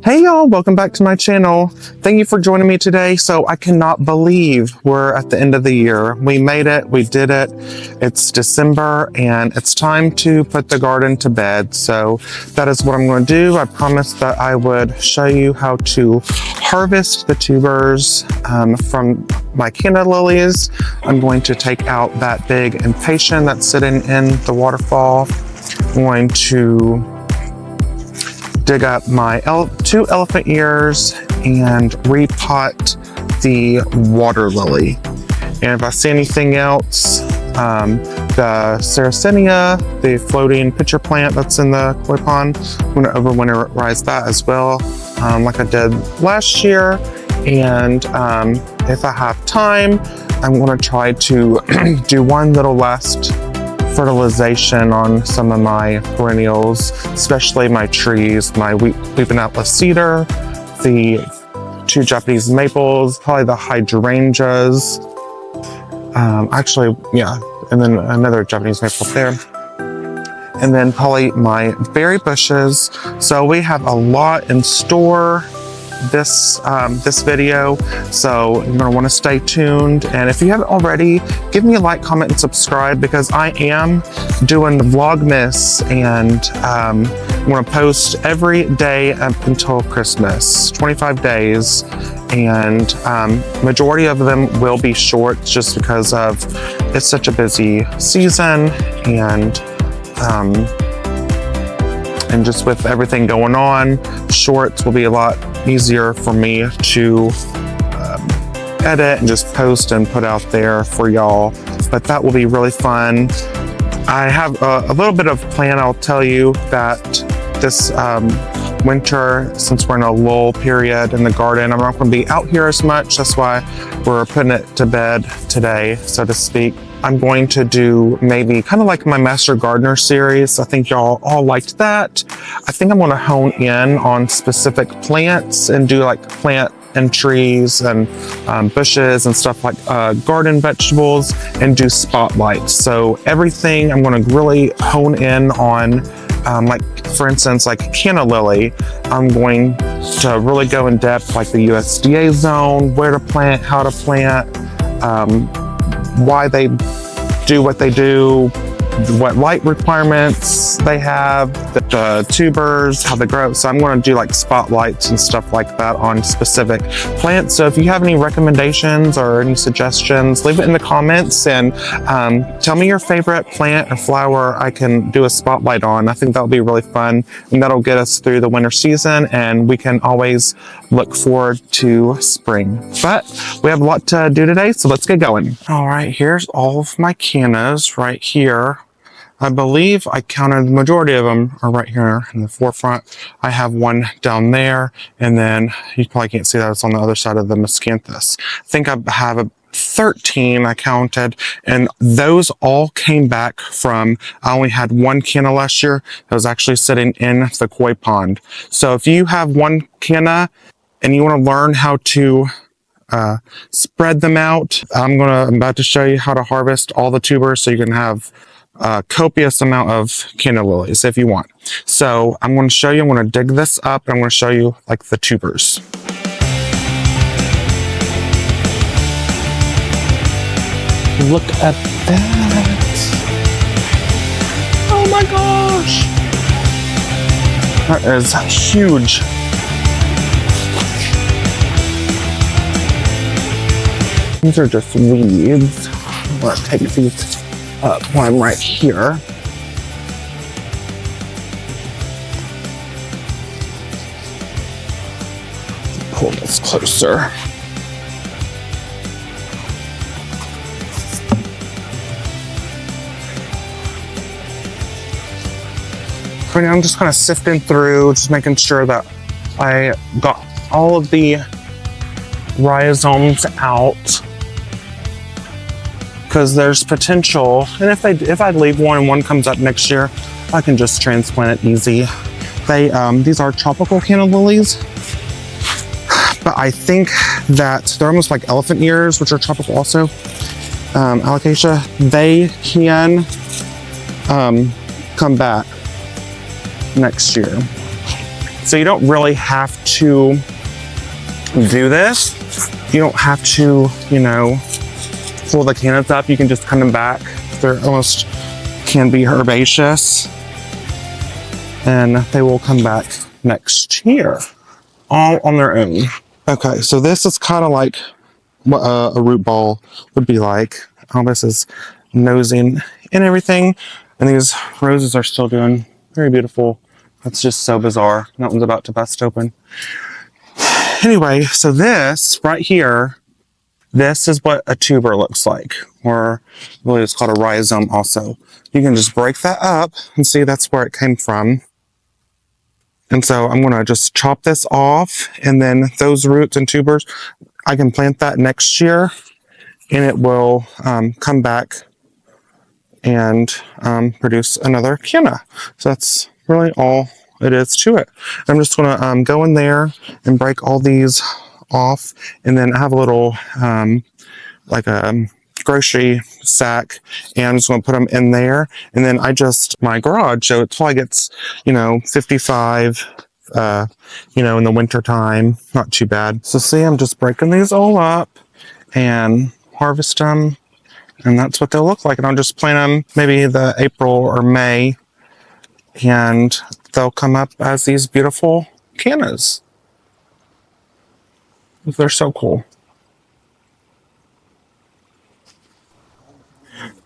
Hey y'all, welcome back to my channel. Thank you for joining me today. So I cannot believe we're at the end of the year. We made it, we did it. It's December and it's time to put the garden to bed. So that is what I'm going to do. I promised that I would show you how to harvest the tubers from my canna lilies. I'm going to take out that big impatient that's sitting in the waterfall. I'm going to dig up my two elephant ears and repot the water lily. And if I see anything else, the sarracenia, the floating pitcher plant that's in the koi pond, I'm going to overwinterize that as well, like I did last year. And if I have time, I'm going to try to do one little last fertilization on some of my perennials, especially my trees, my weeping atlas cedar, the two Japanese maples, probably the hydrangeas, and then another Japanese maple there, and then probably my berry bushes. So we have a lot in store this video, so you're gonna want to stay tuned. And if you haven't already, give me a like, comment, and subscribe, because I am doing the Vlogmas, and I'm gonna post every day up until Christmas, 25 days, and majority of them will be shorts just because of it's such a busy season, and just with everything going on, shorts will be a lot easier for me to edit and just post and put out there for y'all. But that will be really fun. I have a little bit of plan. I'll tell you that this winter, since we're in a lull period in the garden, I'm not going to be out here as much. That's why we're putting it to bed today, so to speak. I'm going to do maybe kind of like my Master Gardener series. I think y'all all liked that. I think I'm going to hone in on specific plants and do like plant and trees and bushes and stuff like garden vegetables, and do spotlights. So everything I'm going to really hone in on, like for instance, like canna lily, I'm going to really go in depth, like the USDA zone, where to plant, how to plant, why they do what they do, what light requirements they have, the tubers, how they grow. So I'm going to do like spotlights and stuff like that on specific plants. So if you have any recommendations or any suggestions, leave it in the comments, and tell me your favorite plant or flower I can do a spotlight on. I think that'll be really fun, and that'll get us through the winter season, and we can always look forward to spring. But we have a lot to do today, so let's get going. All right, here's all of my cannas right here. I believe I counted the majority of them are right here in the forefront. I have one down there, and then you probably can't see that, it's on the other side of the miscanthus. I think I have 13 I counted, and those all came back from, I only had one canna last year that was actually sitting in the koi pond. So if you have one canna and you want to learn how to spread them out, I'm about to show you how to harvest all the tubers so you can have a copious amount of canna lilies if you want. So I'm going to show you, I'm going to dig this up, and I'm going to show you like the tubers. Look at that. Oh my gosh. That is huge. These are just weeds. I'm going to take these up while I'm right here. Pull this closer. Right now I'm just kind of sifting through, just making sure that I got all of the rhizomes out, because there's potential, and if I leave one and one comes up next year, I can just transplant it easy. These are tropical canna lilies, but I think that they're almost like elephant ears, which are tropical also. Alocasia, they can come back next year. So you don't really have to do this. You don't have to, you know, pull the cannas up. You can just cut them back. They're almost can be herbaceous, and they will come back next year, all on their own. Okay, so this is kind of like what a root ball would be like. All this is nosing and everything, and these roses are still doing very beautiful. That's just so bizarre. That one's about to bust open. Anyway, so this right here, this is what a tuber looks like, or really it's called a rhizome also. You can just break that up and see that's where it came from. And so I'm gonna just chop this off, and then those roots and tubers, I can plant that next year, and it will come back and produce another canna. So that's really all it is to it. I'm just gonna go in there and break all these off, and then I have a little like a grocery sack, and I'm just going to put them in there. And then my garage, so it probably gets, you know, 55, you know, in the winter time. Not too bad. So see, I'm just breaking these all up and harvest them, and that's what they'll look like. And I'll just plant them maybe the April or May, and they'll come up as these beautiful cannas. They're so cool.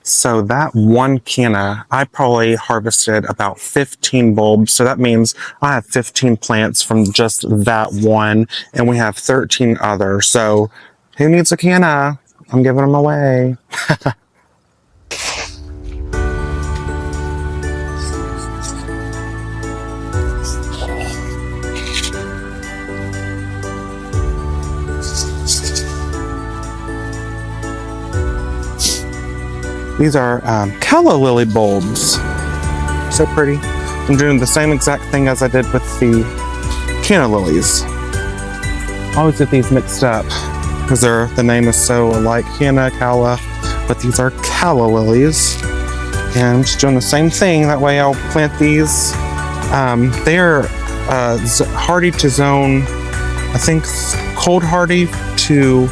So that one canna, I probably harvested about 15 bulbs. So that means I have 15 plants from just that one, and we have 13 others. So who needs a canna? I'm giving them away. These are calla lily bulbs. So pretty. I'm doing the same exact thing as I did with the canna lilies. I always get these mixed up because the name is so alike, canna, calla, but these are calla lilies. And I'm just doing the same thing. That way I'll plant these. They are hardy to zone, I think cold hardy to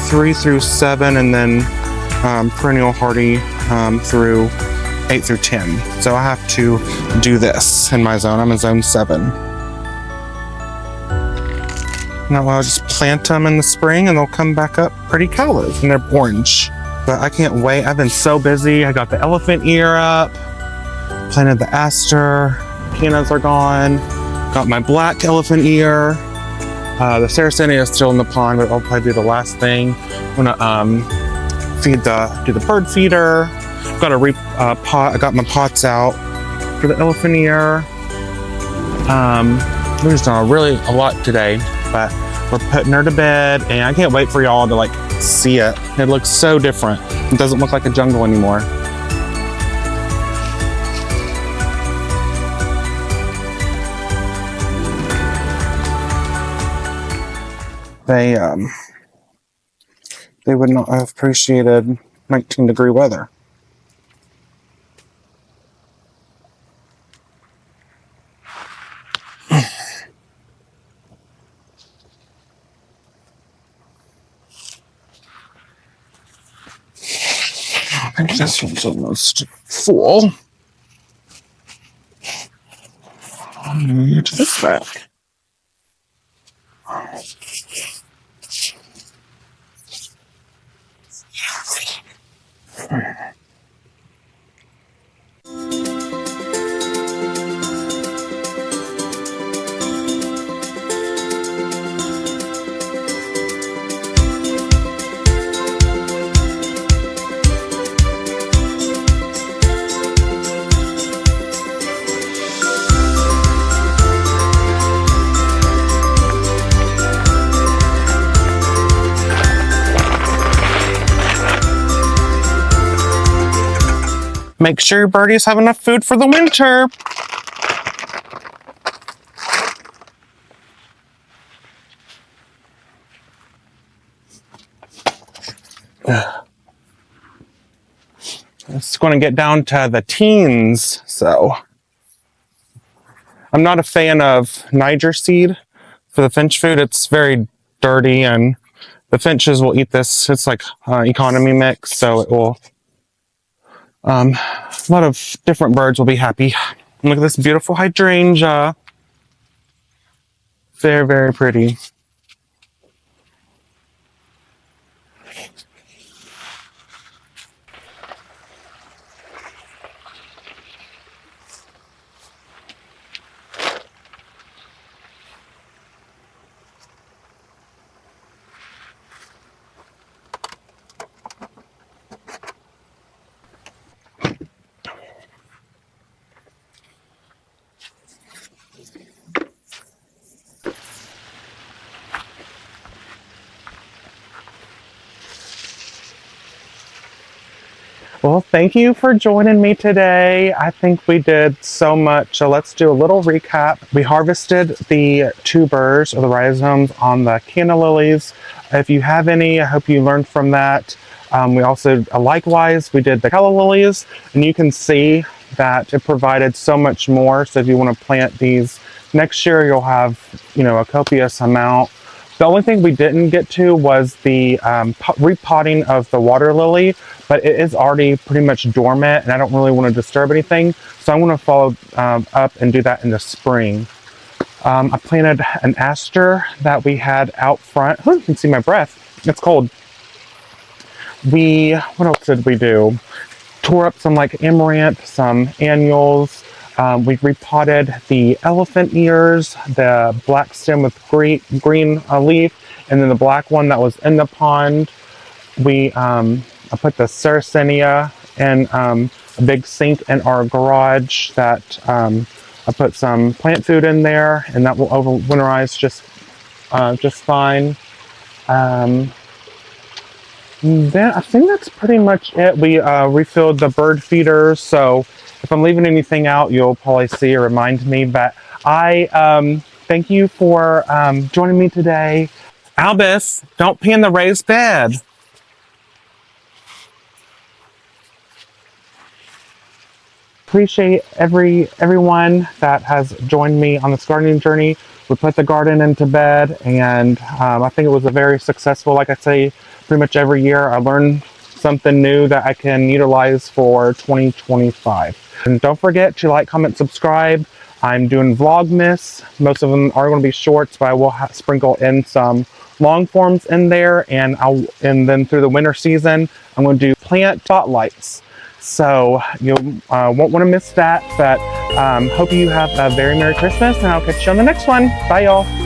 3 through 7, and then perennial hardy through 8 through 10. So I have to do this in my zone. I'm in zone 7. Now I'll just plant them in the spring, and they'll come back up pretty callas, and they're orange. But I can't wait. I've been so busy. I got the elephant ear up, planted the aster, cannas are gone, got my black elephant ear. The sarracenia is still in the pond, but I'll probably do the last thing. I'm gonna do the bird feeder. Got a pot. I got my pots out for the elephant ear. We're just doing a lot today, but we're putting her to bed, and I can't wait for y'all to like see it. It looks so different. It doesn't look like a jungle anymore. They would not have appreciated 19-degree weather. I think this one's almost full. Get this back. Make sure your birdies have enough food for the winter. It's going to get down to the teens, so I'm not a fan of Niger seed for the finch food. It's very dirty and the finches will eat this. It's like economy mix, so it will, a lot of different birds will be happy. And look at this beautiful hydrangea. Very, very pretty. Well, thank you for joining me today. I think we did so much. So let's do a little recap. We harvested the tubers or the rhizomes on the canna lilies. If you have any, I hope you learned from that. We also, likewise, we did the calla lilies, and you can see that it provided so much more. So if you want to plant these next year, you'll have, a copious amount. The only thing we didn't get to was the repotting of the water lily, but it is already pretty much dormant and I don't really want to disturb anything. So I'm going to follow up and do that in the spring. I planted an aster that we had out front. Oh, you can see my breath. It's cold. What else did we do? Tore up some like amaranth, some annuals. We repotted the elephant ears, the black stem with green leaf, and then the black one that was in the pond. I put the sarracenia in a big sink in our garage that I put some plant food in there, and that will overwinterize just fine. Then I think that's pretty much it. We refilled the bird feeders, so if I'm leaving anything out, you'll probably see or remind me. But I thank you for joining me today. Albus, don't pee in the raised bed. Appreciate everyone that has joined me on this gardening journey. We put the garden into bed, and I think it was a very successful, like I say, pretty much every year I learn something new that I can utilize for 2025. And don't forget to like, comment, subscribe. I'm doing Vlogmas. Most of them are going to be shorts, but I will sprinkle in some long forms in there, and then through the winter season, I'm going to do plant spotlights. So you won't want to miss that, but hope you have a very Merry Christmas, and I'll catch you on the next one. Bye, y'all.